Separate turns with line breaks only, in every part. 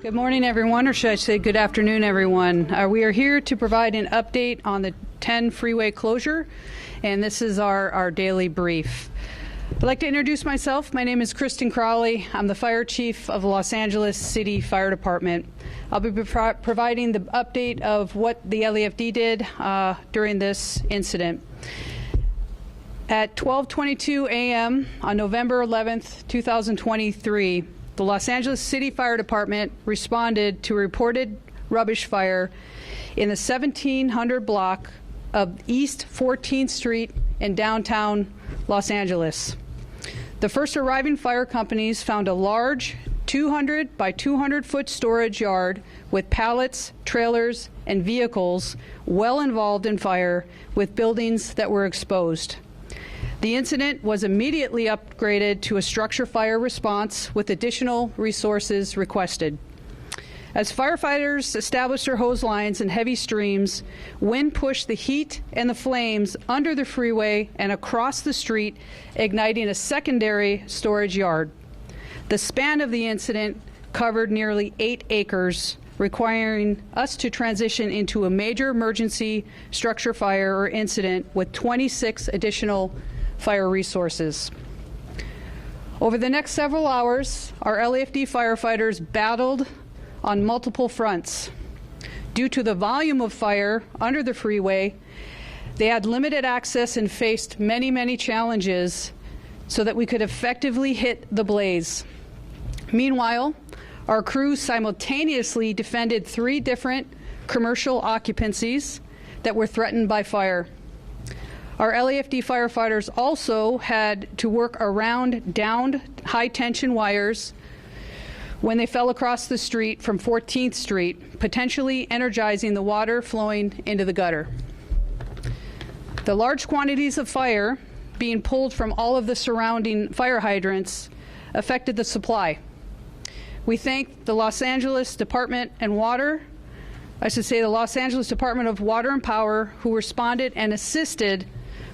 Good morning, everyone, or should I say good afternoon, everyone. We are here to provide an update on the 10 freeway closure, and this is our daily brief. I'd like to introduce myself. My name is Kristen Crowley. I'm the Fire Chief of the Los Angeles City Fire Department. I'll be providing the update of what the LAFD did during this incident. At 12:22 a.m. on November 11th, 2023, the Los Angeles City Fire Department responded to a reported rubbish fire in the 1700 block of East 14th Street in downtown Los Angeles. The first arriving fire companies found a large 200 by 200 foot storage yard with pallets, trailers, and vehicles well involved in fire with buildings that were exposed. The incident was immediately upgraded to a structure fire response with additional resources requested. As firefighters established their hose lines in heavy streams, wind pushed the heat and the flames under the freeway and across the street, igniting a secondary storage yard. The span of the incident covered nearly 8 acres, requiring us to transition into a major emergency structure fire or incident with 26 additional fire resources. Over the next several hours, our LAFD firefighters battled on multiple fronts. Due to the volume of fire under the freeway, they had limited access and faced many challenges so that we could effectively hit the blaze. Meanwhile, our crews simultaneously defended 3 different commercial occupancies that were threatened by fire. Our LAFD firefighters also had to work around downed high-tension wires when they fell across the street from 14th Street, potentially energizing the water flowing into the gutter. The large quantities of fire being pulled from all of the surrounding fire hydrants affected the supply. We thank the Los Angeles Department of Water and Power, who responded and assisted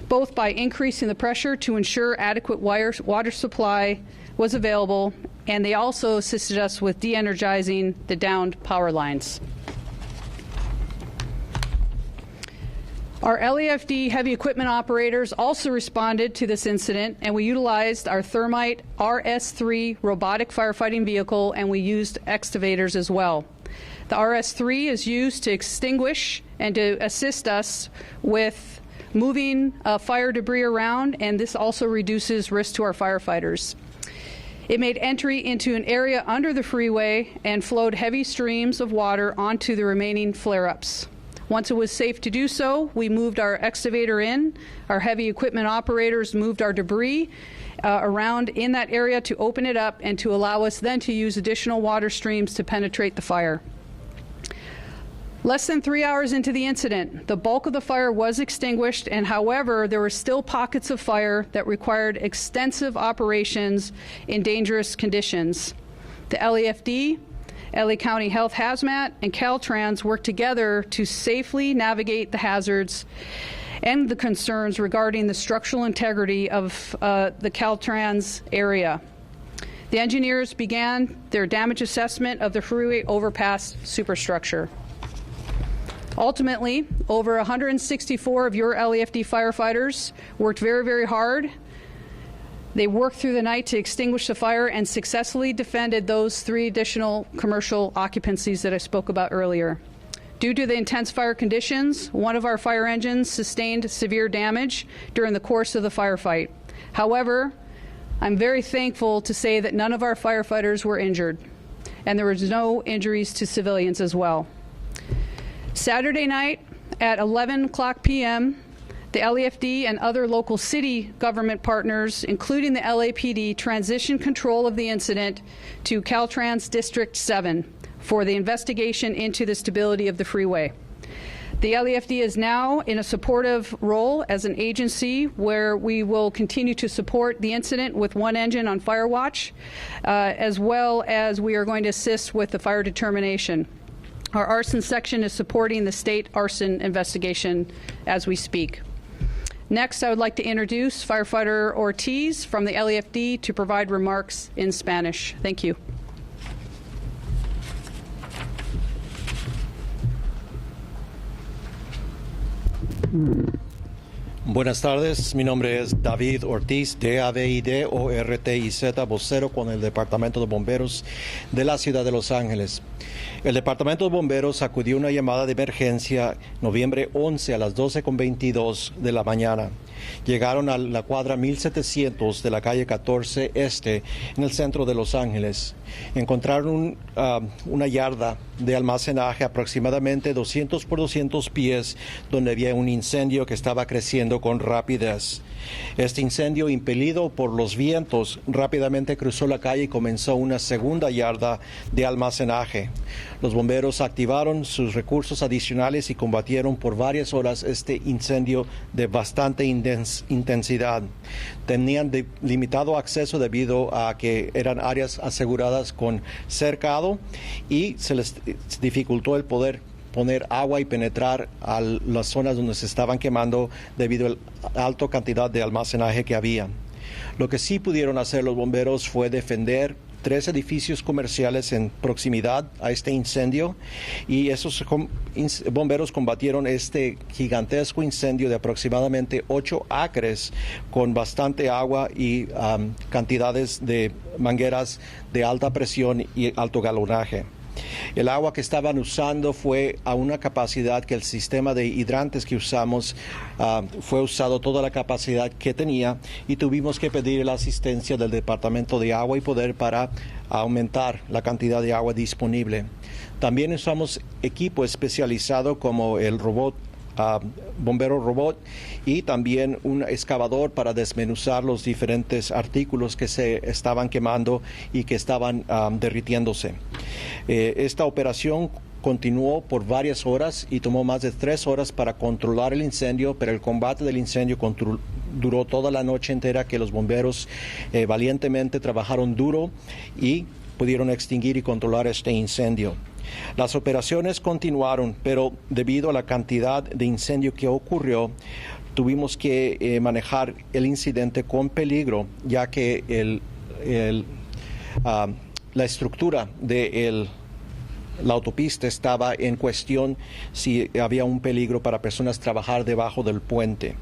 both by increasing the pressure to ensure adequate water supply was available, and they also assisted us with de-energizing the downed power lines. Our LAFD heavy equipment operators also responded to this incident, and we utilized our Thermite RS3 robotic firefighting vehicle, and we used excavators as well. The RS3 is used to extinguish and to assist us with moving fire debris around, and this also reduces risk to our firefighters. It made entry into an area under the freeway and flowed heavy streams of water onto the remaining flare-ups. Once it was safe to do so, we moved our excavator in. Our heavy equipment operators moved our debris around in that area to open it up and to allow us then to use additional water streams to penetrate the fire. Less than 3 hours into the incident, the bulk of the fire was extinguished, and however, there were still pockets of fire that required extensive operations in dangerous conditions. The LAFD, LA County Health Hazmat, and Caltrans worked together to safely navigate the hazards and the concerns regarding the structural integrity of the Caltrans area. The engineers began their damage assessment of the freeway overpass superstructure. Ultimately, over 164 of your LAFD firefighters worked very hard. They worked through the night to extinguish the fire and successfully defended those 3 additional commercial occupancies that I spoke about earlier. Due to the intense fire conditions, one of our fire engines sustained severe damage during the course of the firefight. However, I'm very thankful to say that none of our firefighters were injured, and there was no injuries to civilians as well. Saturday night at 11 o'clock p.m., the LAFD and other local city government partners, including the LAPD, transitioned control of the incident to Caltrans District 7 for the investigation into the stability of the freeway. The LAFD is now in a supportive role as an agency where we will continue to support the incident with 1 engine on fire watch, as well as we are going to assist with the fire determination. Our arson section is supporting the state arson investigation as we speak. Next, I would like to introduce Firefighter Ortiz from the LAFD to provide remarks in Spanish. Thank you.
Buenas tardes, mi nombre es David Ortiz, D-A-V-I-D-O-R-T-I-Z, vocero con el Departamento de Bomberos de la Ciudad de Los Ángeles. El Departamento de Bomberos acudió a una llamada de emergencia noviembre 11 a las 12:22 de la mañana. Llegaron a la cuadra 1700 de la calle 14 Este en el centro de Los Ángeles. Encontraron una yarda de almacenaje aproximadamente 200 por 200 pies donde había un incendio que estaba creciendo con rapidez. Este incendio, impelido por los vientos, rápidamente cruzó la calle y comenzó una segunda yarda de almacenaje. Los bomberos activaron sus recursos adicionales y combatieron por varias horas este incendio de bastante intensidad. Tenían limitado acceso debido a que eran áreas aseguradas con cercado y se les dificultó el poder poner agua y penetrar a las zonas donde se estaban quemando debido a la alta cantidad de almacenaje que había. Lo que sí pudieron hacer los bomberos fue defender 3 edificios comerciales en proximidad a este incendio y esos bomberos combatieron este gigantesco incendio de aproximadamente 8 acres con bastante agua y cantidades de mangueras de alta presión y alto galonaje. El agua que estaban usando fue a una capacidad que el sistema de hidrantes que usamos fue usado toda la capacidad que tenía y tuvimos que pedir la asistencia del Departamento de Agua y Poder para aumentar la cantidad de agua disponible. También usamos equipo especializado como el robot bombero robot y también un excavador para desmenuzar los diferentes artículos que se estaban quemando y que estaban derritiéndose. Esta operación continuó por varias horas y tomó más de 3 horas para controlar el incendio, pero el combate del incendio duró toda la noche entera, que los bomberos valientemente trabajaron duro y pudieron extinguir y controlar este incendio. Las operaciones continuaron, pero debido a la cantidad de incendio que ocurrió, tuvimos que manejar el incidente con peligro, ya que la estructura de la autopista estaba en cuestión si había un peligro para personas trabajar debajo del puente.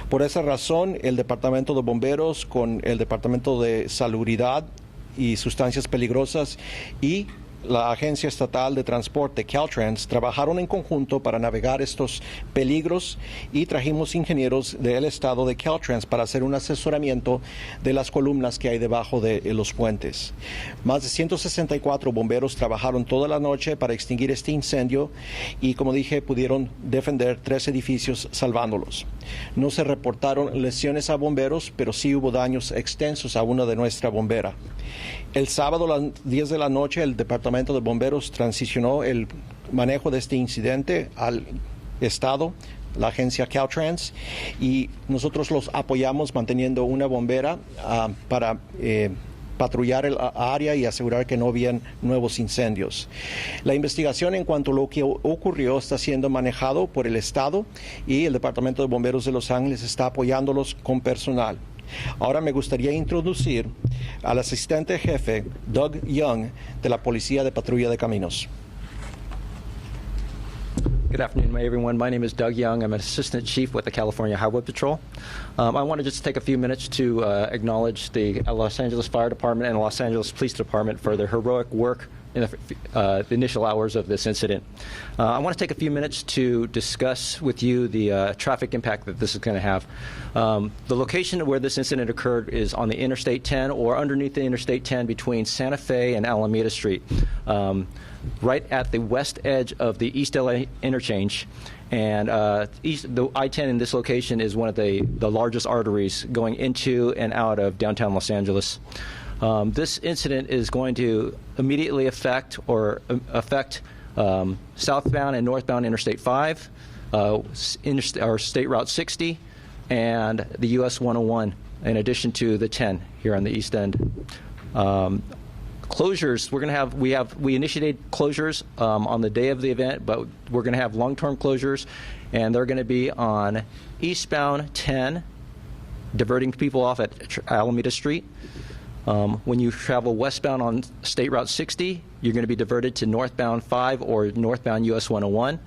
Por esa razón, el Departamento de Bomberos con el Departamento de Salubridad y Sustancias Peligrosas y la Agencia Estatal de Transporte, Caltrans, trabajaron en conjunto para navegar estos peligros y trajimos ingenieros del estado de Caltrans para hacer un asesoramiento de las columnas que hay debajo de los puentes. Más de 164 bomberos trabajaron toda la noche para extinguir este incendio y, como dije, pudieron defender 3 edificios salvándolos. No se reportaron lesiones a bomberos, pero sí hubo daños extensos a una de nuestra bombera. El sábado a las 10 de la noche, el Departamento de Bomberos transicionó el manejo de este incidente al Estado, la agencia Caltrans, y nosotros los apoyamos manteniendo una bombera para patrullar el área y asegurar que no habían nuevos incendios. La investigación en cuanto a lo que ocurrió está siendo manejado por el Estado y el Departamento de Bomberos de Los Ángeles está apoyándolos con personal. Ahora me gustaría introducir al asistente jefe Doug Young de la Policía de Patrulla de Caminos.
Good afternoon, everyone. My name is Doug Young. I'm an Assistant Chief with the California Highway Patrol. I want to just take a few minutes to acknowledge the Los Angeles Fire Department and Los Angeles Police Department for their heroic work in the initial hours of this incident. I want to take a few minutes to discuss with you the traffic impact that this is going to have. The location where this incident occurred is on the Interstate 10 or underneath the Interstate 10 between Santa Fe and Alameda Street, right at the west edge of the East LA interchange. And the I-10 in this location is one of the largest arteries going into and out of downtown Los Angeles. This incident is going to immediately affect southbound and northbound Interstate 5, or State Route 60, and the US 101, in addition to the 10 here on the East End. Closures, we initiated closures on the day of the event, but we're going to have long-term closures, and they're going to be on eastbound 10, diverting people off at Alameda Street. When you travel westbound on State Route 60, you're going to be diverted to northbound 5 or northbound US 101.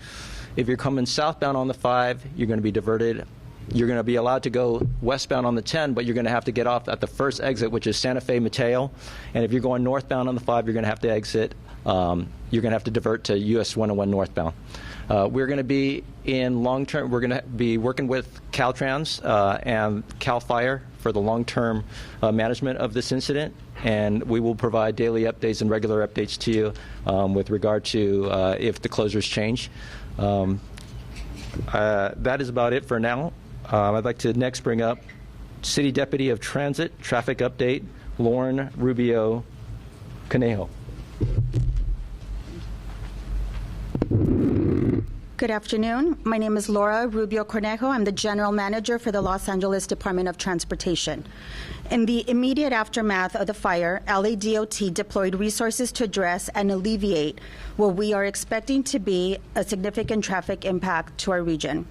If you're coming southbound on the 5, you're going to be diverted. You're going to be allowed to go westbound on the 10, but you're going to have to get off at the first exit, which is Santa Fe Mateo. And if you're going northbound on the 5, you're going to have to exit. You're going to have to divert to US 101 northbound. We're going to be in long-term. We're going to be working with Caltrans and Cal Fire for the long-term management of this incident, and we will provide daily updates and regular updates to you with regard to if the closures change. That is about it for now. I'd like to next bring up City Deputy of Transit Traffic Update, Lauren Rubio Conejo.
Good afternoon. My name is Laura Rubio Cornejo. I'm the General Manager for the Los Angeles Department of Transportation. In the immediate aftermath of the fire, LADOT deployed resources to address and alleviate what we are expecting to be a significant traffic impact to our region.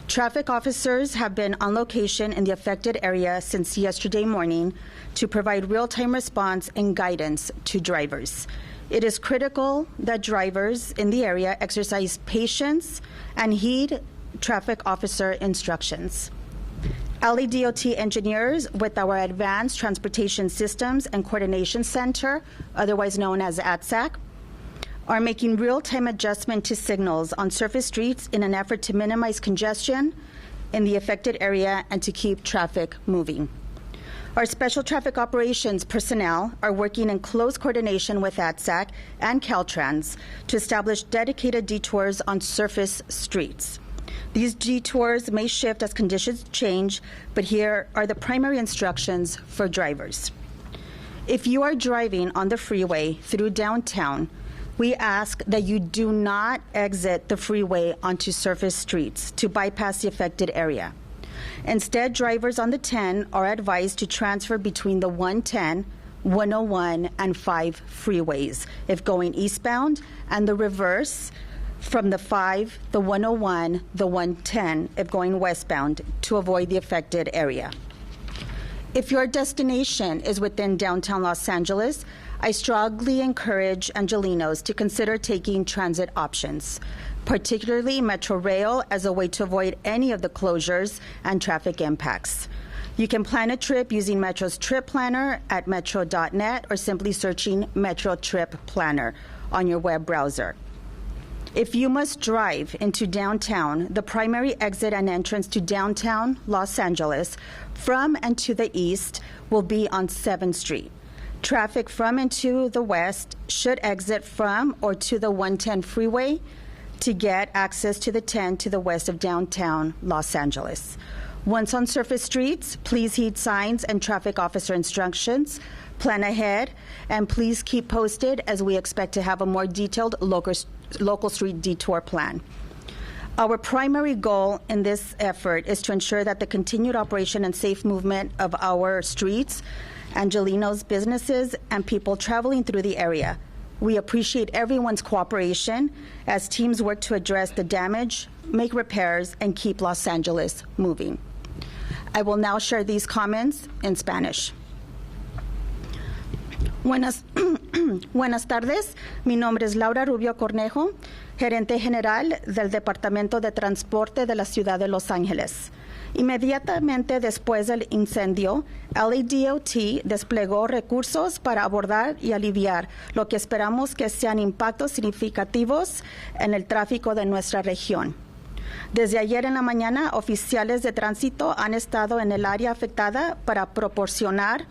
Traffic officers have been on location in the affected area since yesterday morning to provide real-time response and guidance to drivers. It is critical that drivers in the area exercise patience and heed traffic officer instructions. LADOT engineers with our Advanced Transportation Systems and Coordination Center, otherwise known as ATSAC, are making real-time adjustment to signals on surface streets in an effort to minimize congestion in the affected area and to keep traffic moving. Our Special Traffic Operations personnel are working in close coordination with ATSAC and Caltrans to establish dedicated detours on surface streets. These detours may shift as conditions change, but here are the primary instructions for drivers. If you are driving on the freeway through downtown, we ask that you do not exit the freeway onto surface streets to bypass the affected area. Instead, drivers on the 10 are advised to transfer between the 110, 101, and 5 freeways if going eastbound, and the reverse from the 5, the 101, the 110 if going westbound to avoid the affected area. If your destination is within downtown Los Angeles, I strongly encourage Angelinos to consider taking transit options, particularly Metro Rail, as a way to avoid any of the closures and traffic impacts. You can plan a trip using Metro's Trip Planner at metro.net or simply searching Metro Trip Planner on your web browser. If you must drive into downtown, the primary exit and entrance to downtown Los Angeles from and to the east will be on 7th Street. Traffic from and to the west should exit from or to the 110 freeway to get access to the 10 to the west of downtown Los Angeles. Once on surface streets, please heed signs and traffic officer instructions, plan ahead, and please keep posted as we expect to have a more detailed local street detour plan. Our primary goal in this effort is to ensure that the continued operation and safe movement of our streets, Angelinos businesses, and people traveling through the area. We appreciate everyone's cooperation as teams work to address the damage, make repairs, and keep Los Angeles moving. I will now share these comments in Spanish. Buenas tardes. Mi nombre es Laura Rubio Cornejo, gerente general del Departamento de Transporte de la Ciudad de Los Ángeles. Inmediatamente después del incendio, LADOT desplegó recursos para abordar y aliviar lo que esperamos que sean impactos significativos en el tráfico de nuestra región. Desde ayer en la mañana, oficiales de tránsito han estado en el área afectada para proporcionar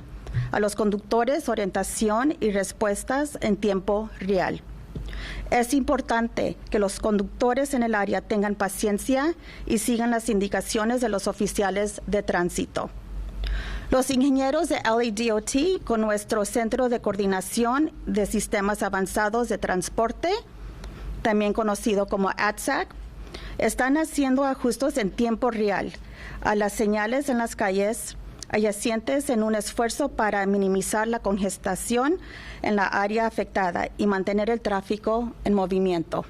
a los conductores orientación y respuestas en tiempo real. Es importante que los conductores en el área tengan paciencia y sigan las indicaciones de los oficiales de tránsito. Los ingenieros de LADOT, con nuestro Centro de Coordinación de Sistemas Avanzados de Transporte, también conocido como ATSAC, están haciendo ajustes en tiempo real a las señales en las calles adyacentes en un esfuerzo para minimizar la congestación en la área afectada y mantener el tráfico en movimiento.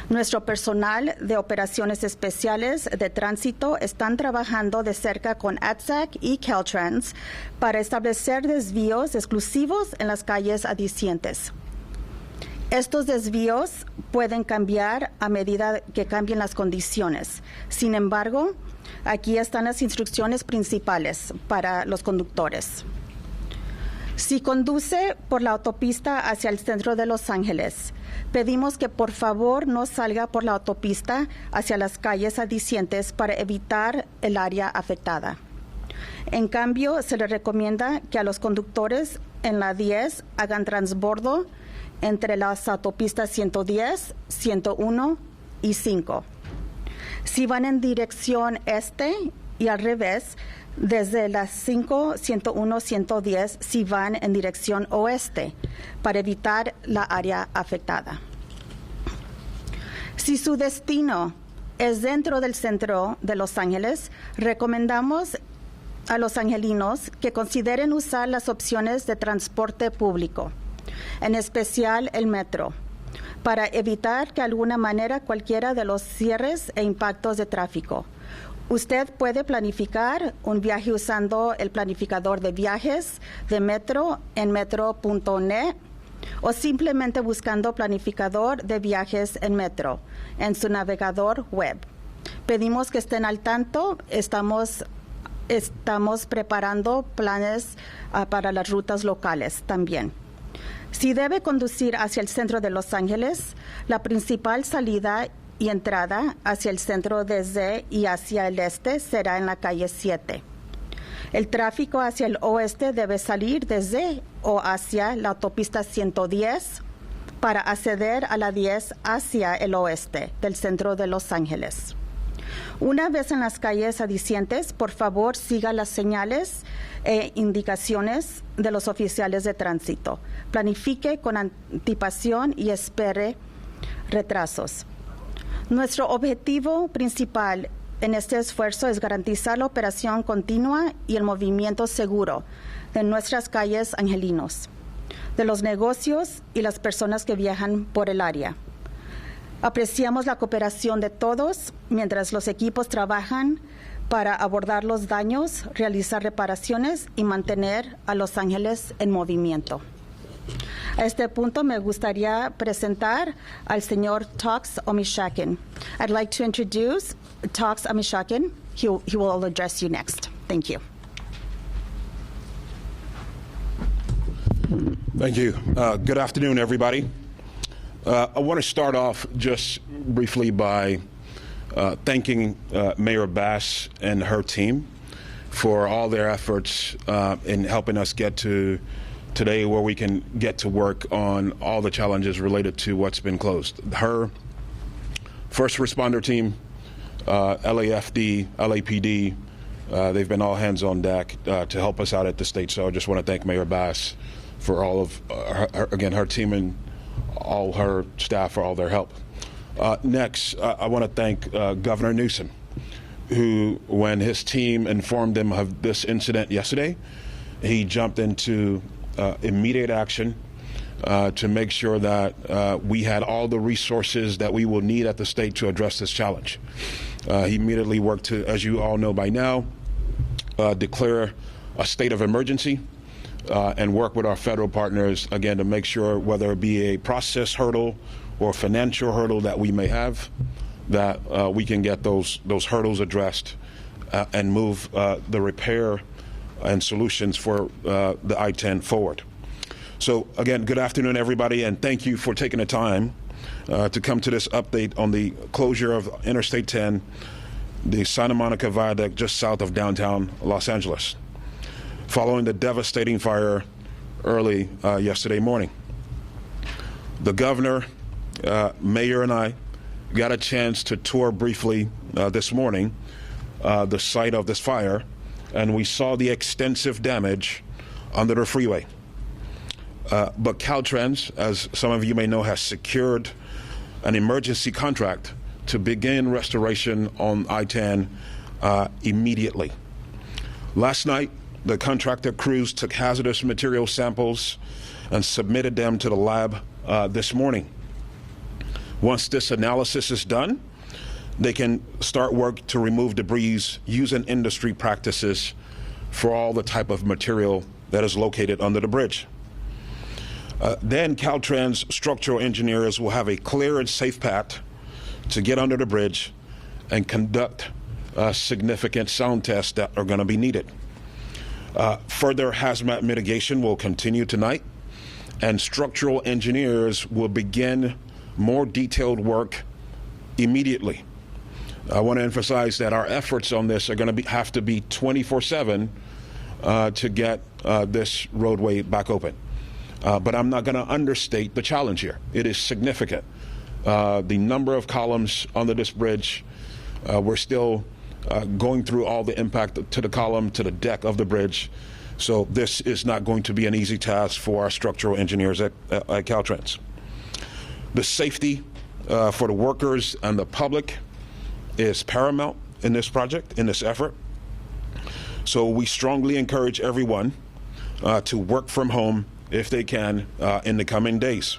Nuestro personal de operaciones especiales de tránsito están trabajando de cerca con ATSAC y Caltrans para establecer desvíos exclusivos en las calles adyacentes. Estos desvíos pueden cambiar a medida que cambien las condiciones. Sin embargo, aquí están las instrucciones principales para los conductores. Si conduce por la autopista hacia el centro de Los Ángeles, pedimos que por favor no salga por la autopista hacia las calles adyacentes para evitar el área afectada. En cambio, se le recomienda que a los conductores en la 10 hagan transbordo entre las autopistas 110, 101 y 5. Si van en dirección este y al revés, desde las 5, 101, 110, si van en dirección oeste, para evitar la área afectada. Si su destino es dentro del centro de Los Ángeles, recomendamos a los angelinos que consideren usar las opciones de transporte público, en especial el metro, para evitar de alguna manera cualquiera de los cierres e impactos de tráfico. Usted puede planificar un viaje usando el planificador de viajes de Metro en metro.net o simplemente buscando planificador de viajes en Metro en su navegador web. Pedimos que estén al tanto. Estamos preparando planes para las rutas locales también. Si debe conducir hacia el centro de Los Ángeles, la principal salida y entrada hacia el centro desde y hacia el este será en la calle 7. El tráfico hacia el oeste debe salir desde o hacia la autopista 110 para acceder a la 10 hacia el oeste del centro de Los Ángeles. Una vez en las calles adyacentes, por favor siga las señales e indicaciones de los oficiales de tránsito. Planifique con anticipación y espere retrasos. Nuestro objetivo principal en este esfuerzo es garantizar la operación continua y el movimiento seguro de nuestras calles angelinos, de los negocios y las personas que viajan por el área. Apreciamos la cooperación de todos mientras los equipos trabajan para abordar los daños, realizar reparaciones y mantener a Los Ángeles en movimiento. A este punto me gustaría presentar al señor Tox Omishakin. I'd like to introduce Tox Omishakin. He will address you next. Thank you.
Thank you. Good afternoon, everybody. I want to start off just briefly by thanking Mayor Bass and her team for all their efforts in helping us get to today where we can get to work on all the challenges related to what's been closed. Her first responder team, LAFD, LAPD, they've been all hands on deck to help us out at the state. So I just want to thank Mayor Bass for all of, her team and all her staff for all their help. Next, I want to thank Governor Newsom, who, when his team informed him of this incident yesterday, he jumped into immediate action to make sure that we had all the resources that we will need at the state to address this challenge. He immediately worked to, as you all know by now, declare a state of emergency and work with our federal partners, again, to make sure whether it be a process hurdle or financial hurdle that we may have, that we can get those hurdles addressed and move the repair and solutions for the I-10 forward. So again, good afternoon, everybody, and thank you for taking the time to come to this update on the closure of Interstate 10, the Santa Monica Viaduct just south of downtown Los Angeles, following the devastating fire early yesterday morning. The governor, mayor, and I got a chance to tour briefly this morning the site of this fire, and we saw the extensive damage under the freeway. But Caltrans, as some of you may know, has secured an emergency contract to begin restoration on I-10 immediately. Last night, the contractor crews took hazardous material samples and submitted them to the lab this morning. Once this analysis is done, they can start work to remove debris using industry practices for all the type of material that is located under the bridge. Then Caltrans structural engineers will have a clear and safe path to get under the bridge and conduct significant sound tests that are going to be needed. Further hazmat mitigation will continue tonight, and structural engineers will begin more detailed work immediately. I want to emphasize that our efforts on this are going to have to be 24/7 to get this roadway back open. But I'm not going to understate the challenge here. It is significant. The number of columns under this bridge, we're still going through all the impact to the column, to the deck of the bridge. So this is not going to be an easy task for our structural engineers at Caltrans. The safety for the workers and the public is paramount in this project, in this effort. So we strongly encourage everyone to work from home if they can in the coming days.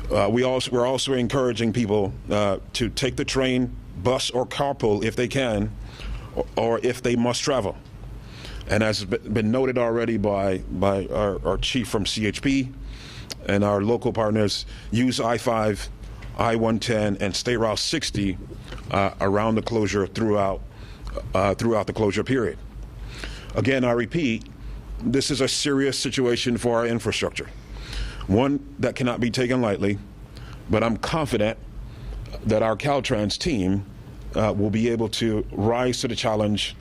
We're also encouraging people to take the train, bus, or carpool if they can, or if they must travel. And as has been noted already by our chief from CHP and our local partners, use I-5, I-110, and State Route 60 around the closure throughout the closure period. Again, I repeat, this is a serious situation for our infrastructure, one that cannot be taken lightly, but I'm confident that our Caltrans team will be able to rise to the challenge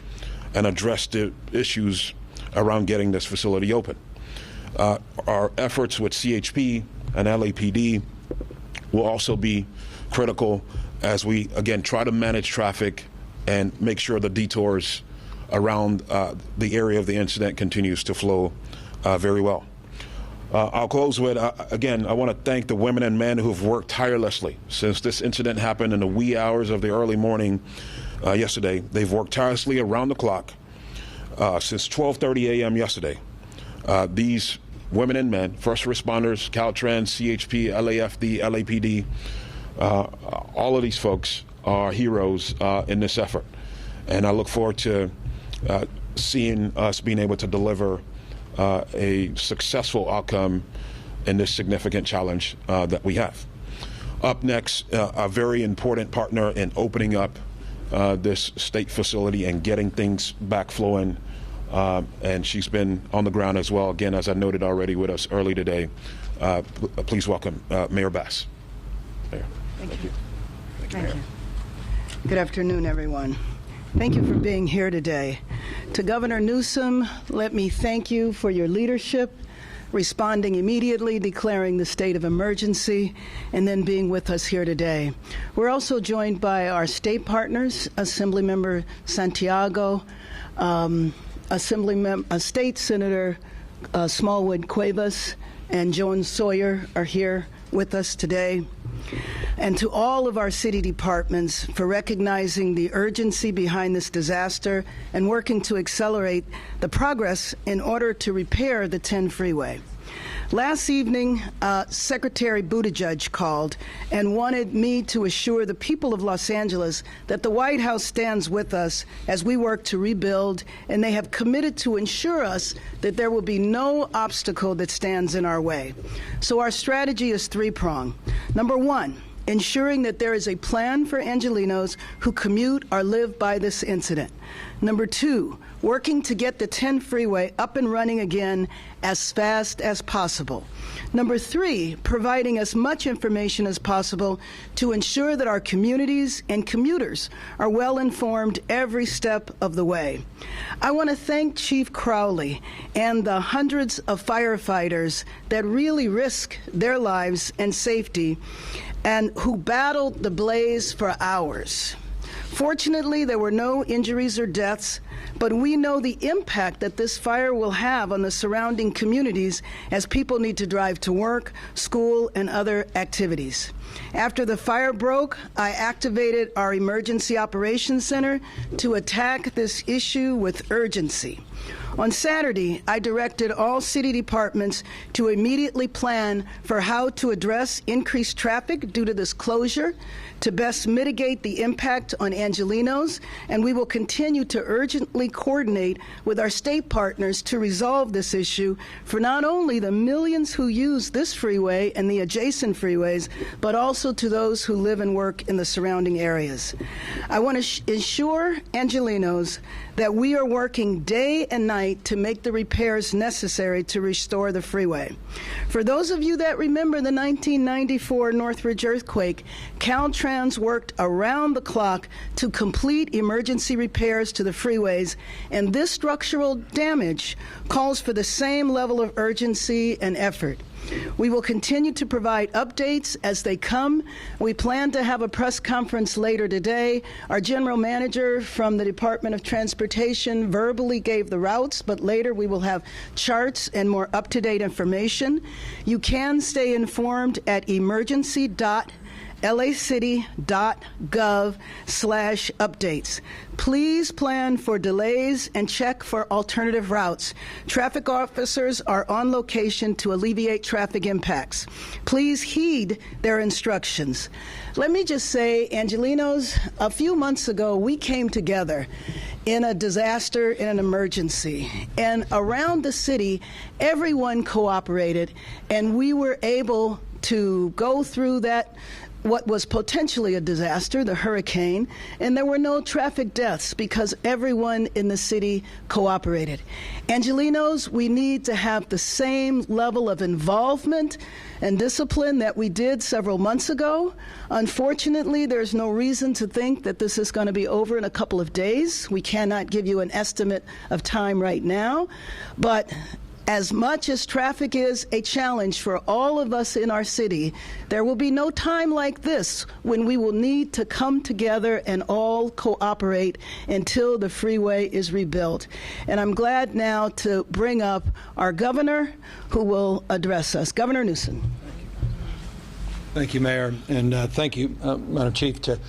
and address the issues around getting this facility open. Our efforts with CHP and LAPD will also be critical as we, again, try to manage traffic and make sure the detours around the area of the incident continues to flow very well. I'll close with, again, I want to thank the women and men who've worked tirelessly since this incident happened in the wee hours of the early morning yesterday. They've worked tirelessly around the clock since 12:30 a.m. yesterday. These women and men, first responders, Caltrans, CHP, LAFD, LAPD, all of these folks are heroes in this effort. And I look forward to seeing us being able to deliver a successful outcome in this significant challenge that we have. Up next, a very important partner in opening up this state facility and getting things back flowing, and she's been on the ground as well, again, as I noted already with us early today. Please welcome Mayor Bass. Mayor.
Thank you. Thank you. Good afternoon, everyone. Thank you for being here today. To Governor Newsom, let me thank you for your leadership, responding immediately, declaring the state of emergency, and then being with us here today. We're also joined by our state partners, Assemblymember Santiago, State Senator Smallwood Cuevas, and Joan Sawyer are here with us today. And to all of our city departments for recognizing the urgency behind this disaster and working to accelerate the progress in order to repair the 10 freeway. Last evening, Secretary Buttigieg called and wanted me to assure the people of Los Angeles that the White House stands with us as we work to rebuild, and they have committed to ensure us that there will be no obstacle that stands in our way. So our strategy is three-pronged. Number one, ensuring that there is a plan for Angelenos who commute or live by this incident. Number two, working to get the 10 freeway up and running again as fast as possible. Number three, providing as much information as possible to ensure that our communities and commuters are well informed every step of the way. I want to thank Chief Crowley and the hundreds of firefighters that really risk their lives and safety and who battled the blaze for hours. Fortunately, there were no injuries or deaths, but we know the impact that this fire will have on the surrounding communities as people need to drive to work, school, and other activities. After the fire broke, I activated our Emergency Operations Center to attack this issue with urgency. On Saturday, I directed all city departments to immediately plan for how to address increased traffic due to this closure, to best mitigate the impact on Angelenos, and we will continue to urgently coordinate with our state partners to resolve this issue for not only the millions who use this freeway and the adjacent freeways, but also to those who live and work in the surrounding areas. I want to ensure Angelenos that we are working day and night to make the repairs necessary to restore the freeway. For those of you that remember the 1994 Northridge earthquake, Caltrans worked around the clock to complete emergency repairs to the freeways, and this structural damage calls for the same level of urgency and effort. We will continue to provide updates as they come. We plan to have a press conference later today. Our general manager from the Department of Transportation verbally gave the routes, but later we will have charts and more up-to-date information. You can stay informed at emergency.lacity.gov/updates. Please plan for delays and check for alternative routes. Traffic officers are on location to alleviate traffic impacts. Please heed their instructions. Let me just say, Angelenos, a few months ago, we came together in a disaster, in an emergency. And around the city, everyone cooperated, and we were able to go through that what was potentially a disaster, the hurricane, and there were no traffic deaths because everyone in the city cooperated. Angelenos, we need to have the same level of involvement and discipline that we did several months ago. Unfortunately, there's no reason to think that this is going to be over in a couple of days. We cannot give you an estimate of time right now, but as much as traffic is a challenge for all of us in our city, there will be no time like this when we will need to come together and all cooperate until the freeway is rebuilt. And I'm glad now to bring up our governor who will address us. Governor Newsom.
Thank you, Mayor, and thank you, Madam Chief, to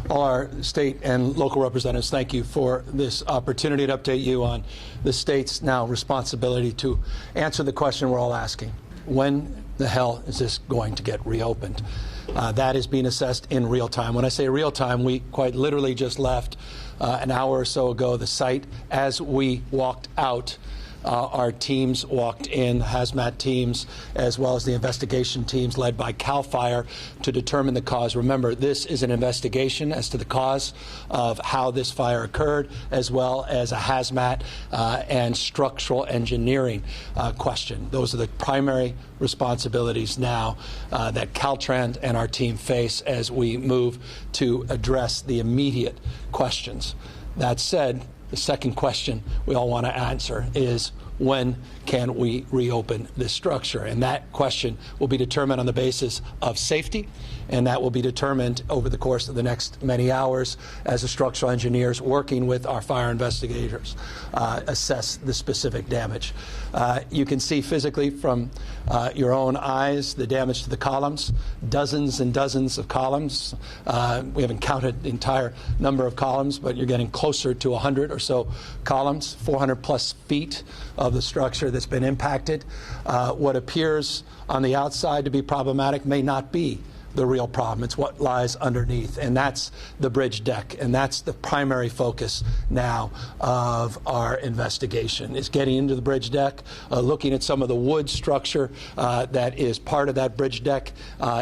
all our state and local representatives. Thank you for this opportunity to update you on the state's now responsibility to answer the question we're all asking. When the hell is this going to get reopened? That is being assessed in real time. When I say real time, we quite literally just left an hour or so ago the site. As we walked out, our teams walked in, hazmat teams, as well as the investigation teams led by CAL FIRE to determine the cause. Remember, this is an investigation as to the cause of how this fire occurred, as well as a hazmat and structural engineering question. Those are the primary responsibilities now that Caltrans and our team face as we move to address the immediate questions. That said, the second question we all want to answer is, when can we reopen this structure? And that question will be determined on the basis of safety, and that will be determined over the course of the next many hours as the structural engineers working with our fire investigators assess the specific damage. You can see physically from your own eyes the damage to the columns, dozens and dozens of columns. We haven't counted the entire number of columns, but you're getting closer to 100 or so columns, 400 plus feet of the structure that's been impacted. What appears on the outside to be problematic may not be the real problem. It's what lies underneath, and that's the bridge deck, and that's the primary focus now of our investigation, is getting into the bridge deck, looking at some of the wood structure that is part of that bridge deck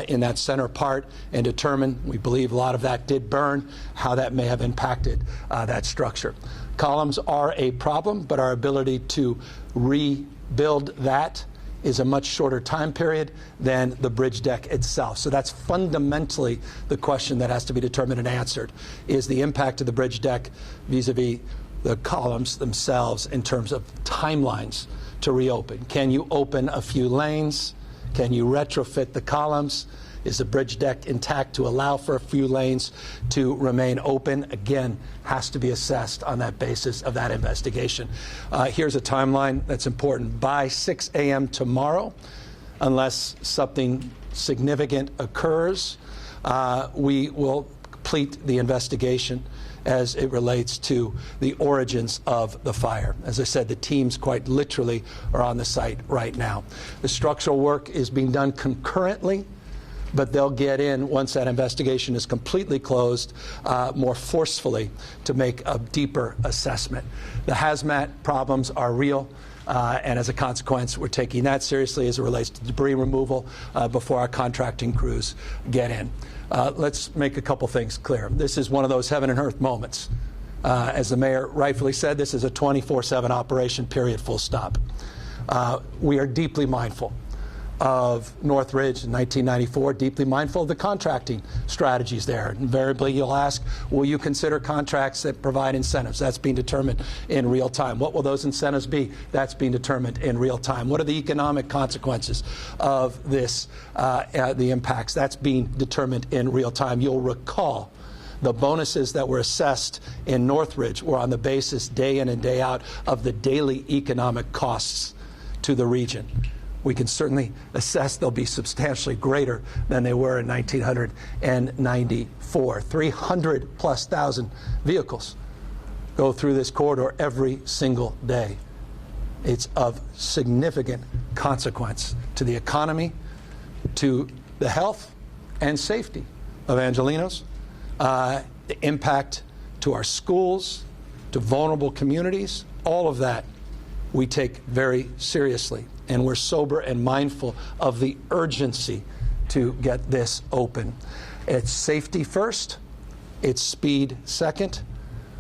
in that center part, and determine, we believe a lot of that did burn, how that may have impacted that structure. Columns are a problem, but our ability to rebuild that is a much shorter time period than the bridge deck itself. So that's fundamentally the question that has to be determined and answered, is the impact of the bridge deck vis-a-vis the columns themselves in terms of timelines to reopen. Can you open a few lanes? Can you retrofit the columns? Is the bridge deck intact to allow for a few lanes to remain open? Again, has to be assessed on that basis of that investigation. Here's a timeline that's important. By 6 a.m. tomorrow, unless something significant occurs, we will complete the investigation as it relates to the origins of the fire. As I said, the teams quite literally are on the site right now. The structural work is being done concurrently, but they'll get in once that investigation is completely closed more forcefully to make a deeper assessment. The hazmat problems are real. And as a consequence, we're taking that seriously as it relates to debris removal before our contracting crews get in. Let's make a couple things clear. This is one of those heaven and earth moments. As the mayor rightfully said, this is a 24/7 operation, period, full stop. We are deeply mindful of Northridge in 1994, deeply mindful of the contracting strategies there. Invariably, you'll ask, will you consider contracts that provide incentives? That's being determined in real time. What will those incentives be? That's being determined in real time. What are the economic consequences of this, the impacts? That's being determined in real time. You'll recall the bonuses that were assessed in Northridge were on the basis day in and day out of the daily economic costs to the region. We can certainly assess they'll be substantially greater than they were in 1994. 300,000+ vehicles go through this corridor every single day. It's of significant consequence to the economy, to the health and safety of Angelenos, the impact to our schools, to vulnerable communities. All of that we take very seriously. And we're sober and mindful of the urgency to get this open. It's safety first, it's speed second.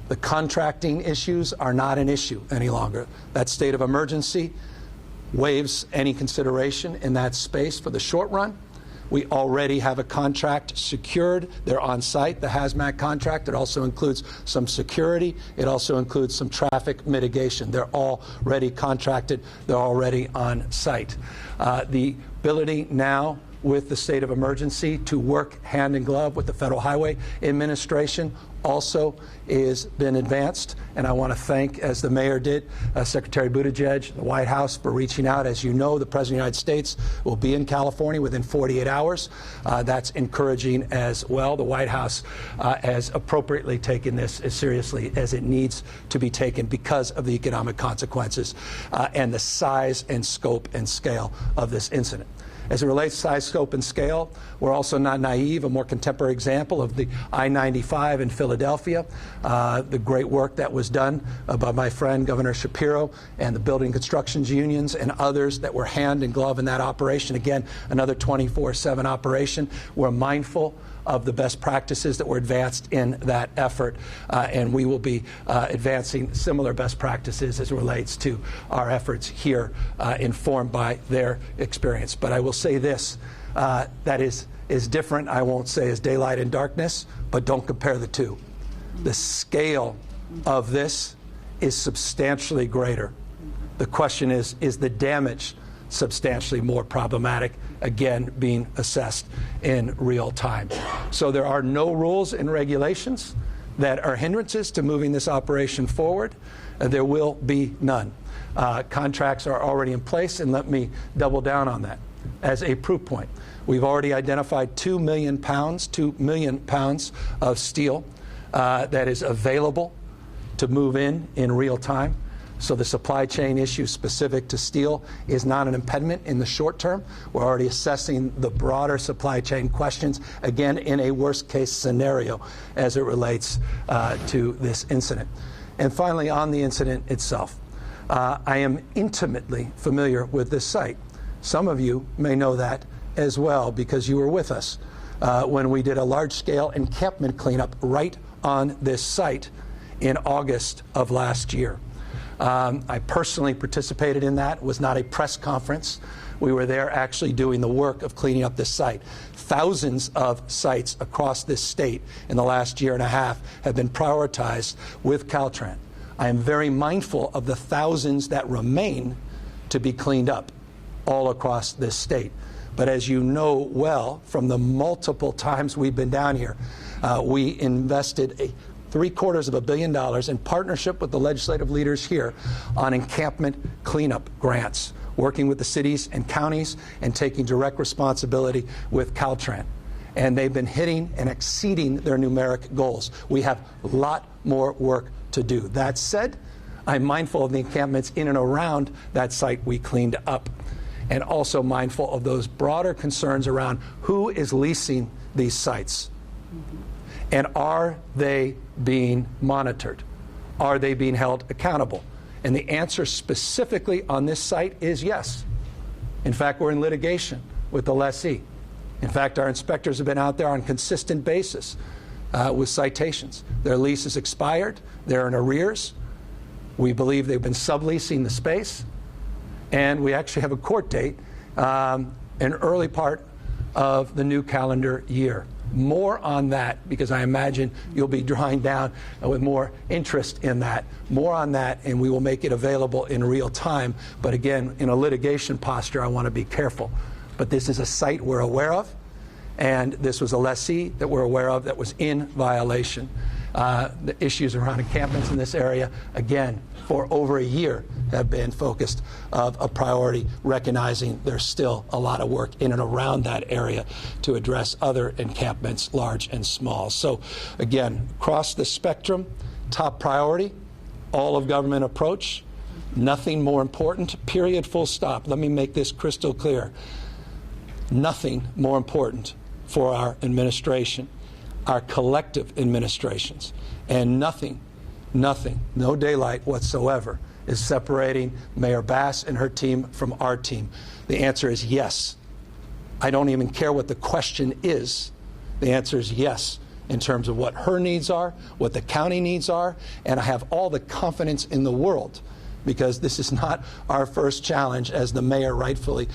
The contracting issues are not an issue any longer. That state of emergency waives any consideration in that space for the short run. We already have a contract secured. They're on site, the hazmat contract. It also includes some security. It also includes some traffic mitigation. They're already contracted. They're already on site. The ability now with the state of emergency to work hand in glove with the Federal Highway Administration also has been advanced. And I want to thank, as the mayor did, Secretary Buttigieg, the White House, for reaching out. As you know, the President of the United States will be in California within 48 hours. That's encouraging as well. The White House has appropriately taken this as seriously as it needs to be taken because of the economic consequences and the size and scope and scale of this incident. As it relates to size, scope, and scale, we're also not naive. A more contemporary example of the I-95 in Philadelphia, the great work that was done by my friend Governor Shapiro and the building constructions unions and others that were hand in glove in that operation. Again, another 24/7 operation. We're mindful of the best practices that were advanced in that effort, and we will be advancing similar best practices as it relates to our efforts here, informed by their experience. But I will say this, that is different, I won't say as daylight and darkness, but don't compare the two. The scale of this is substantially greater. The question is the damage substantially more problematic, again being assessed in real time. So there are no rules and regulations that are hindrances to moving this operation forward. There will be none. Contracts are already in place, and let me double down on that. As a proof point, we've already identified 2 million pounds of steel that is available to move in real time. So the supply chain issue specific to steel is not an impediment in the short term. We're already assessing the broader supply chain questions, again, in a worst-case scenario as it relates to this incident. And finally, on the incident itself, I am intimately familiar with this site. Some of you may know that as well because you were with us when we did a large-scale encampment cleanup right on this site in August of last year. I personally participated in that. It was not a press conference. We were there actually doing the work of cleaning up this site. Thousands of sites across this state in the last year and a half have been prioritized with Caltrans. I am very mindful of the thousands that remain to be cleaned up all across this state. But as you know well from the multiple times we've been down here, we invested $750 million in partnership with the legislative leaders here on encampment cleanup grants, working with the cities and counties and taking direct responsibility with Caltrans. and they've been hitting and exceeding their numeric goals. We have a lot more work to do. That said, I'm mindful of the encampments in and around that site we cleaned up, and also mindful of those broader concerns around who is leasing these sites. And are they being monitored? Are they being held accountable? And the answer specifically on this site is yes. In fact, we're in litigation with the lessee. In fact, our inspectors have been out there on a consistent basis with citations. Their lease is expired. They're in arrears. We believe they've been subleasing the space. And we actually have a court date an early part of the new calendar year. More on that, because I imagine you'll be drawing down with more interest in that. More on that, and we will make it available in real time. But again, in a litigation posture, I want to be careful. But this is a site we're aware of, and this was a lessee that we're aware of that was in violation. The issues around encampments in this area, again, for over a year have been focused of a priority, recognizing there's still a lot of work in and around that area to address other encampments, large and small. So again, across the spectrum, top priority, all of government approach, nothing more important, period, full stop. Let me make this crystal clear. Nothing more important for our administration, our collective administrations, and nothing, no daylight whatsoever is separating Mayor Bass and her team from our team. The answer is yes. I don't even care what the question is. The answer is yes, in terms of what her needs are, what the county needs are, and I have all the confidence in the world, because this is not our first challenge, as the mayor rightfully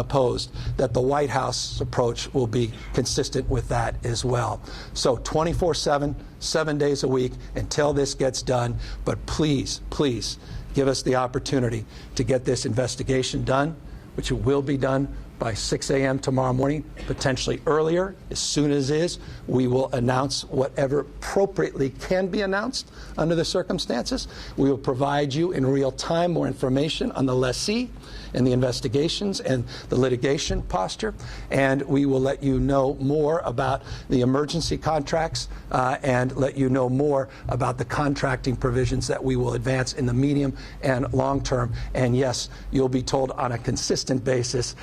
posed, that the White House approach will be consistent with that as well. So 24/7, 7 days a week until this gets done. But please, please give us the opportunity to get this investigation done, which will be done by 6 a.m. tomorrow morning, potentially earlier. As soon as is, we will announce whatever appropriately can be announced under the circumstances. We will provide you in real time more information on the lessee and the investigations and the litigation posture, and we will let you know more about the emergency contracts and let you know more about the contracting provisions that we will advance in the medium and long term. And yes, you'll be told on a consistent basis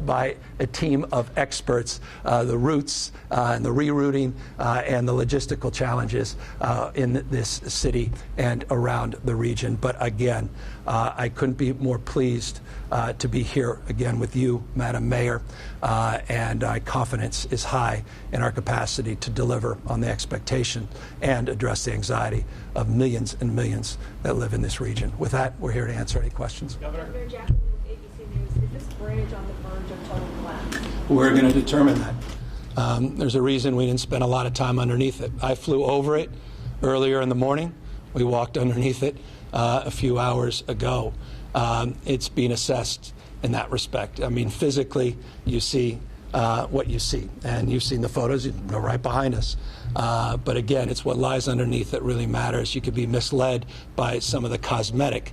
by a team of experts the routes and the rerouting and the logistical challenges in this city and around the region. But again, I couldn't be more pleased to be here again with you, Madam Mayor, and my confidence is high in our capacity to deliver on the expectation and address the anxiety of millions and millions that live in this region. With that, we're here to answer any questions.
Governor Jackson with ABC News. Is this bridge on the verge of total collapse?
We're going to determine that. There's a reason we didn't spend a lot of time underneath it. I flew over it earlier in the morning. We walked underneath it a few hours ago. It's being assessed in that respect. I mean, physically, you see what you see, and you've seen the photos. They're right behind us. But again, it's what lies underneath that really matters. You could be misled by some of the cosmetic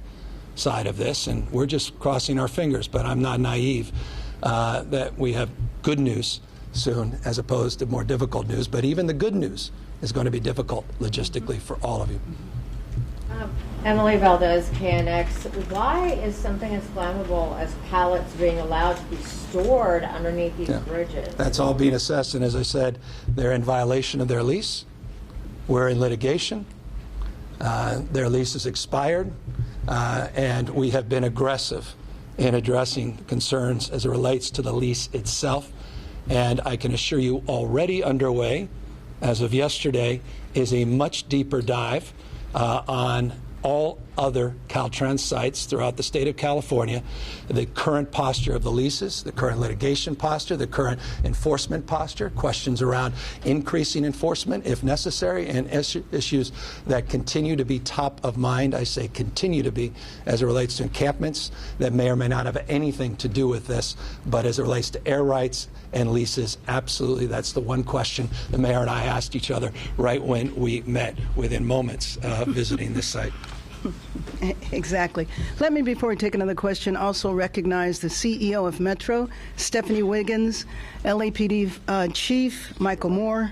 side of this, and we're just crossing our fingers. But I'm not naive that we have good news soon as opposed to more difficult news. But even the good news is going to be difficult logistically for all of you.
Emily Valdez, KNX. Why is something as flammable as pallets being allowed to be stored underneath these bridges?
That's all being assessed, and as I said, they're in violation of their lease. We're in litigation. Their lease is expired, and we have been aggressive in addressing concerns as it relates to the lease itself. And I can assure you, already underway, as of yesterday, is a much deeper dive on all other Caltrans sites throughout the state of California, the current posture of the leases, the current litigation posture, the current enforcement posture, questions around increasing enforcement if necessary, and issues that continue to be top of mind. I say continue to be as it relates to encampments that may or may not have anything to do with this, but as it relates to air rights and leases, absolutely. That's the one question the mayor and I asked each other right when we met within moments of visiting this site.
Exactly. Let me, before we take another question, also recognize the CEO of Metro, Stephanie Wiggins, LAPD Chief Michael Moore,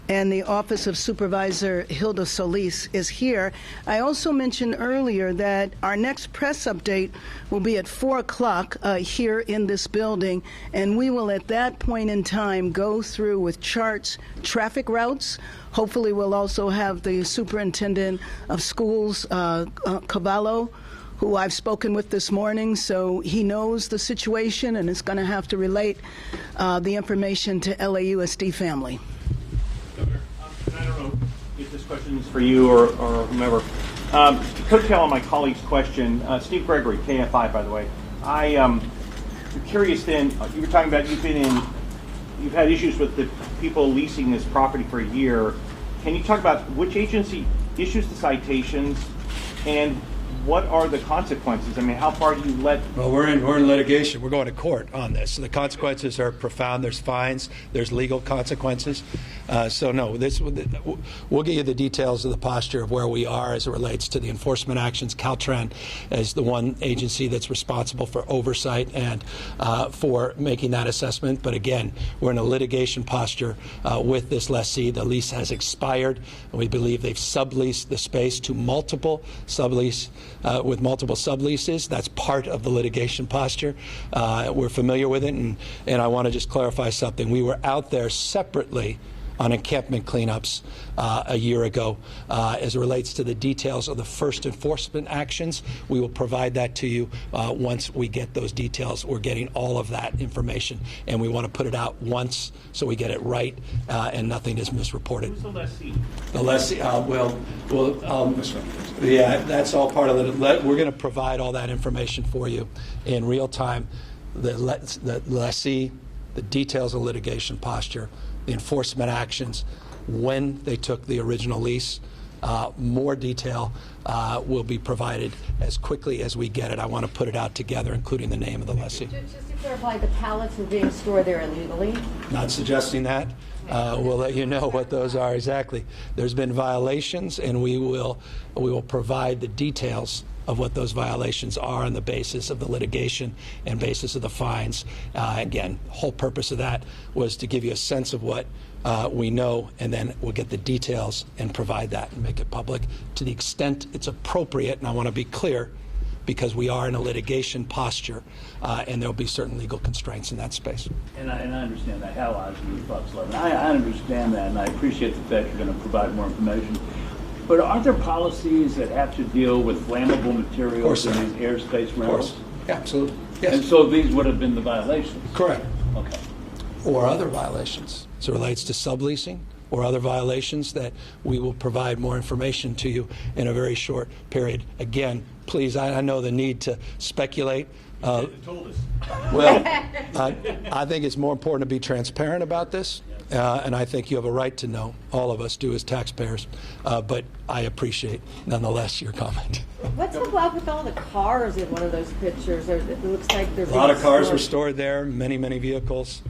and the Office of Supervisor Hilda Solis is here. I also mentioned earlier that our next press update will be at 4 o'clock here in this building, and we will at that point in time go through with charts traffic routes. Hopefully we'll also have the Superintendent of Schools, Cavallo, who I've spoken with this morning, so he knows the situation and is going to have to relate the information to LAUSD family.
Governor, I don't know if this question is for you or whomever. Coattail on my colleague's question, Steve Gregory, KFI, by the way. I'm curious then, you were talking about you've had issues with the people leasing this property for a year. Can you talk about which agency issues the citations and what are the consequences? I mean, how far do you let?
Well, we're in litigation. We're going to court on this. So the consequences are profound. There's fines. There's legal consequences. So no, we'll get you the details of the posture of where we are as it relates to the enforcement actions. Caltrans is the one agency that's responsible for oversight and for making that assessment. But again, we're in a litigation posture with this lessee. The lease has expired, and we believe they've subleased the space to multiple sublease. With multiple subleases. That's part of the litigation posture. We're familiar with it, and I want to just clarify something. We were out there separately on encampment cleanups a year ago. As it relates to the details of the first enforcement actions, we will provide that to you once we get those details. We're getting all of that information, and we want to put it out once so we get it right and nothing is misreported.
Who's the lessee?
The lessee, yeah, that's all part of it. We're going to provide all that information for you in real time. The lessee, the details of litigation posture, the enforcement actions, when they took the original lease. More detail will be provided as quickly as we get it. I want to put it out together, including the name of the lessee.
Just to clarify, the pallets were being stored there illegally?
Not suggesting that. We'll let you know what those are exactly. There's been violations, and we will provide the details of what those violations are on the basis of the litigation and basis of the fines. Again, the whole purpose of that was to give you a sense of what we know, and then we'll get the details and provide that and make it public to the extent it's appropriate. And I want to be clear, because we are in a litigation posture, and there will be certain legal constraints in that space.
And I understand that. How obviously you folks love it. I understand that, and I appreciate the fact you're going to provide more information. But aren't there policies that have to deal with flammable materials in these airspace rentals?
Of course. Yeah, absolutely. Yes.
And so these would have been the violations?
Correct.
Okay.
Or other violations. So it relates to subleasing or other violations that we will provide more information to you in a very short period. Again, please, I know the need to speculate.
You told us.
Well, I think it's more important to be transparent about this, and I think you have a right to know. All of us do as taxpayers, but I appreciate, nonetheless, your comment.
What's up with all the cars in one of those pictures? It looks like there's
a lot of cars were stored there, many vehicles.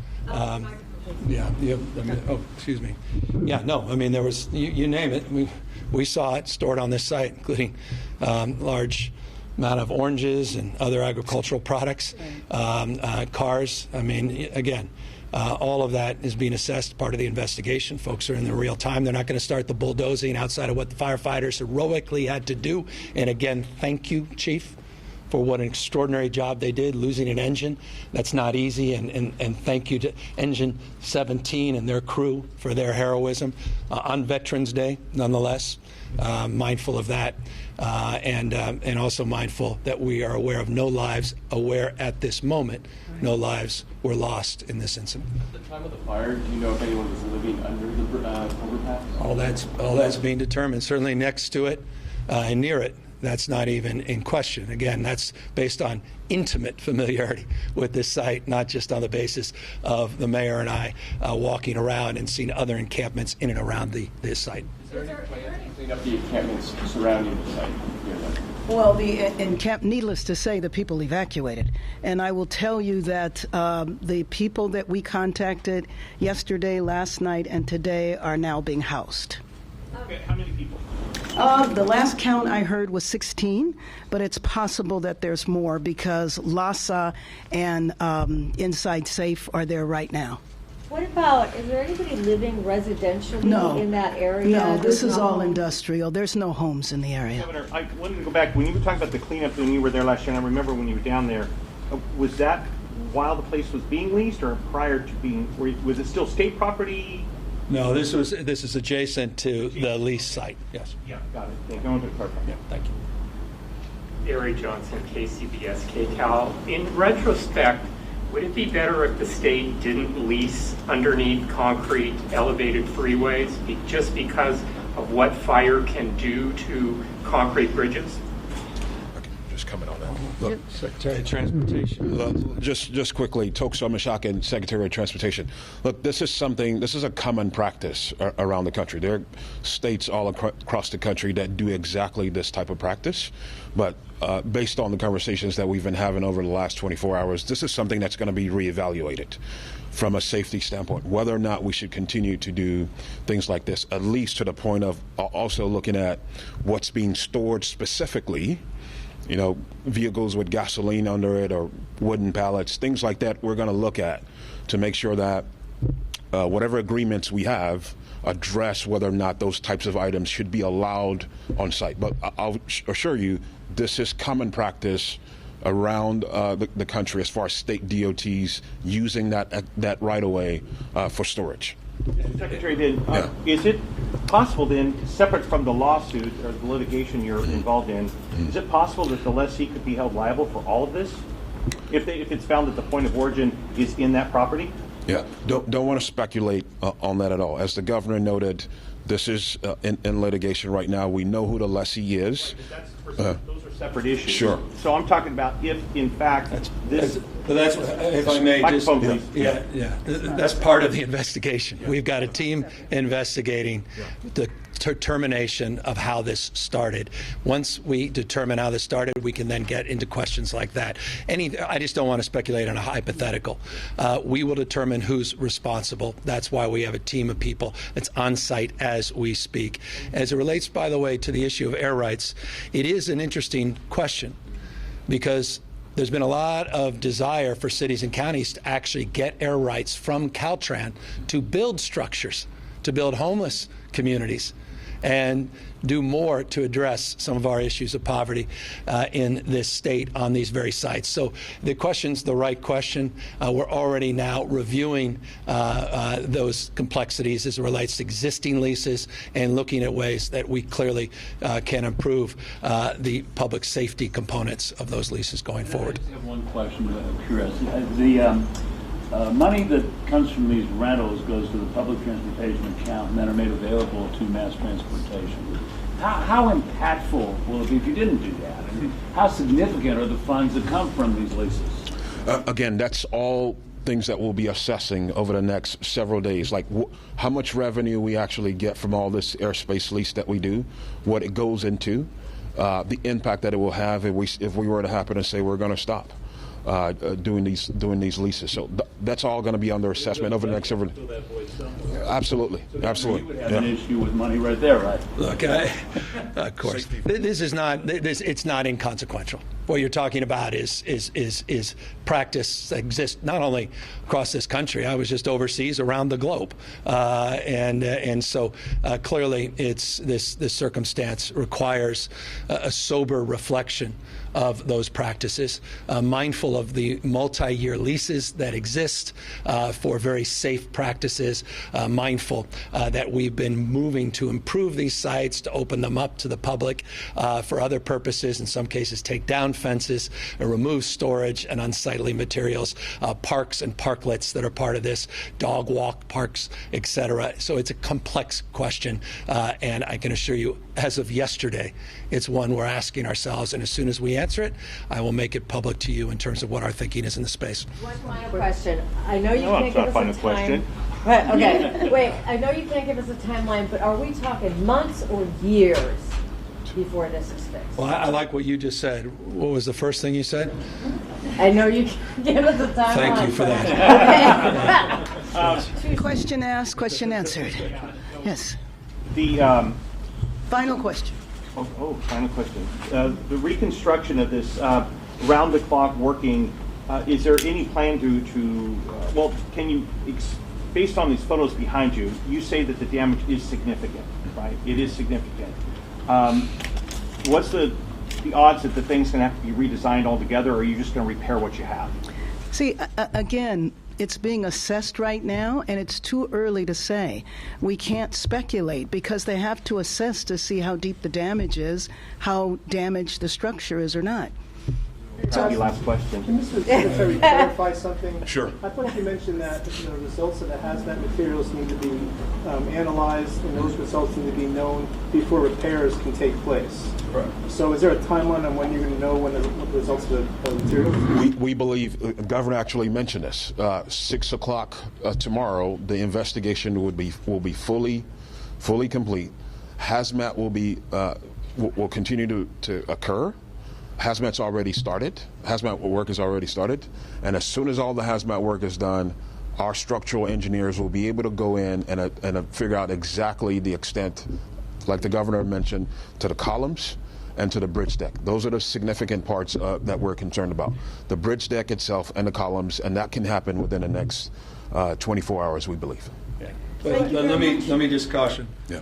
Excuse me. Yeah, no, I mean, there was, you name it. We saw it stored on this site, including large amount of oranges and other agricultural products, cars. I mean, again, all of that is being assessed, part of the investigation. Folks are in the real time. They're not going to start the bulldozing outside of what the firefighters heroically had to do. And again, thank you, Chief, for what an extraordinary job they did, losing an engine. That's not easy, and thank you to Engine 17 and their crew for their heroism on Veterans Day, nonetheless. Mindful of that, and also mindful that we are aware of no lives, at this moment, no lives were lost in this incident.
At the time of the fire, do you know if anyone was living under the overpass?
All that's being determined. Certainly next to it and near it. That's not even in question. Again, that's based on intimate familiarity with this site, not just on the basis of the mayor and I walking around and seeing other encampments in and around this site.
Is there any plan to clean up the encampments surrounding the site?
Well, needless to say, the people evacuated. And I will tell you that the people that we contacted yesterday, last night, and today are now being housed.
Okay, how many people?
The last count I heard was 16, but it's possible that there's more because LASA and Inside Safe are there right now.
What about, is there anybody living residentially in that area?
No, this is all industrial. There's no homes in the area.
Governor, I wanted to go back. When you were talking about the cleanup when you were there last year, and I remember when you were down there, was that while the place was being leased or prior to being, was it still state property?
No, this is adjacent to the lease site. Yes.
Yeah, got it. Yeah, go into the clarify.
Yeah, thank you.
Barry Johnson, KCBS, KCAL. In retrospect, would it be better if the state didn't lease underneath concrete elevated freeways just because of what fire can do to concrete bridges?
Okay, just coming on that. Look,
Secretary of Transportation.
look, just quickly, Tokso Mishakin, Secretary of Transportation. Look, this is a common practice around the country. There are states all across the country that do exactly this type of practice, but based on the conversations that we've been having over the last 24 hours, this is something that's going to be reevaluated from a safety standpoint, whether or not we should continue to do things like this, at least to the point of also looking at what's being stored specifically, vehicles with gasoline under it or wooden pallets, things like that we're going to look at to make sure that whatever agreements we have address whether or not those types of items should be allowed on site. But I'll assure you, this is common practice around the country as far as state DOTs using that right-of-way for storage.
Secretary, then, is it possible then, separate from the lawsuit or the litigation you're involved in, is it possible that the lessee could be held liable for all of this if it's found that the point of origin is in that property?
Yeah, don't want to speculate on that at all. As the governor noted, this is in litigation right now. We know who the lessee is.
Those are separate issues.
Sure.
So I'm talking about if, in fact,
That's if I may just, that's part of the investigation. We've got a team investigating the determination of how this started. Once we determine how this started, we can then get into questions like that. I just don't want to speculate on a hypothetical. We will determine who's responsible. That's why we have a team of people that's on site as we speak. As it relates, by the way, to the issue of air rights, it is an interesting question because there's been a lot of desire for cities and counties to actually get air rights from Caltrans to build structures, to build homeless communities, and do more to address some of our issues of poverty in this state on these very sites. So the question's the right question. We're already now reviewing those complexities as it relates to existing leases and looking at ways that we clearly can improve the public safety components of those leases going forward.
I have one question, curious. The money that comes from these rentals goes to the public transportation account and then are made available to mass transportation. How impactful will it be if you didn't do that? I mean, how significant are the funds that come from these leases?
Again, that's all things that we'll be assessing over the next several days, like how much revenue we actually get from all this airspace lease that we do, what it goes into, the impact that it will have if we were to happen to say we're going to stop doing these leases. So that's all going to be under assessment over the next several. Absolutely, absolutely.
You would have an issue with money right there, right?
Look, of course, this is not. It's not inconsequential. What you're talking about is practice that exists not only across this country. I was just overseas, around the globe, and so clearly, it's this circumstance requires a sober reflection of those practices, mindful of the multi-year leases that exist for very safe practices, mindful that we've been moving to improve these sites, to open them up to the public for other purposes, in some cases take down fences, remove storage and unsightly materials, parks and parklets that are part of this, dog walk parks, etc. So it's a complex question, and I can assure you, as of yesterday, it's one we're asking ourselves, and as soon as we answer it, I will make it public to you in terms of what our thinking is in the space.
One final question. I know you can't give us a
final
time.
question.
But, okay, wait. I know you can't give us a timeline, but are we talking months or years before this is fixed?
Well, I like what you just said. What was the first thing you said?
I know you can't give us a timeline.
Thank you for that.
Okay.
Question asked, question answered. Yes.
The
Final question.
Final question. The reconstruction of this round-the-clock working, is there any plan well, can you, based on these photos behind you, you say that the damage is significant, right? It is significant. What's the odds that the thing's going to have to be redesigned altogether, or are you just going to repair what you have?
See, again, it's being assessed right now, and it's too early to say. We can't speculate because they have to assess to see how deep the damage is, how damaged the structure is or not.
Last question.
Can Mr. Secretary clarify something?
Sure.
I thought you mentioned that the results of the hazmat materials need to be analyzed, and those results need to be known before repairs can take place.
Right.
So is there a timeline on when you're going to know when the results of the materials?
We believe, the governor actually mentioned this, 6 o'clock tomorrow, the investigation will be fully complete. Hazmat will continue to occur. Hazmat's already started. Hazmat work has already started. And as soon as all the hazmat work is done, our structural engineers will be able to go in and figure out exactly the extent, like the governor mentioned, to the columns and to the bridge deck. Those are the significant parts that we're concerned about. The bridge deck itself and the columns, and that can happen within the next 24 hours, we believe.
Yeah. But let me just caution.
Yeah.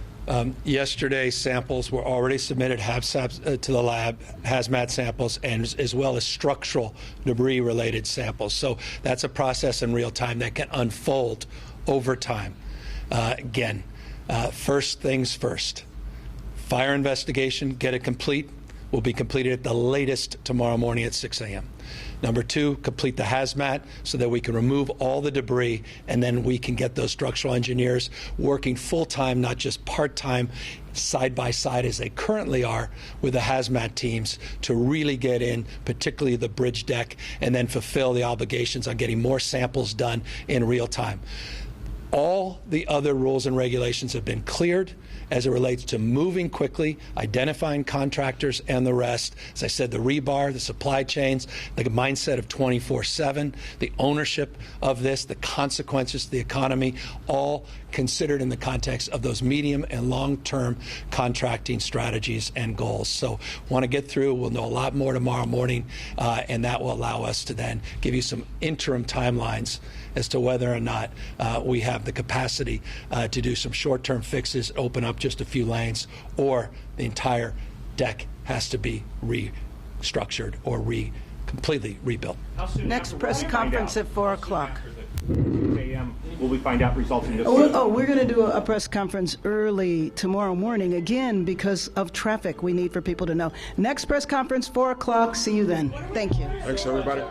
Yesterday, samples were already submitted to the lab, hazmat samples, and as well as structural debris-related samples. So that's a process in real time that can unfold over time. Again, first things first. Fire investigation, get it complete, will be completed at the latest tomorrow morning at 6 a.m. Number 2, complete the hazmat so that we can remove all the debris, and then we can get those structural engineers working full-time, not just part-time, side by side as they currently are with the hazmat teams to really get in, particularly the bridge deck, and then fulfill the obligations on getting more samples done in real time. All the other rules and regulations have been cleared as it relates to moving quickly, identifying contractors and the rest. As I said, the rebar, the supply chains, the mindset of 24/7, the ownership of this, the consequences to the economy, all considered in the context of those medium and long-term contracting strategies and goals. So want to get through. We'll know a lot more tomorrow morning, and that will allow us to then give you some interim timelines as to whether or not we have the capacity to do some short-term fixes, open up just a few lanes, or the entire deck has to be restructured or completely rebuilt.
Next press conference at 4 o'clock.
Will we find out results in this?
We're going to do a press conference early tomorrow morning, again, because of traffic we need for people to know. Next press conference, 4 o'clock. See you then. Thank you.
Thanks, everybody.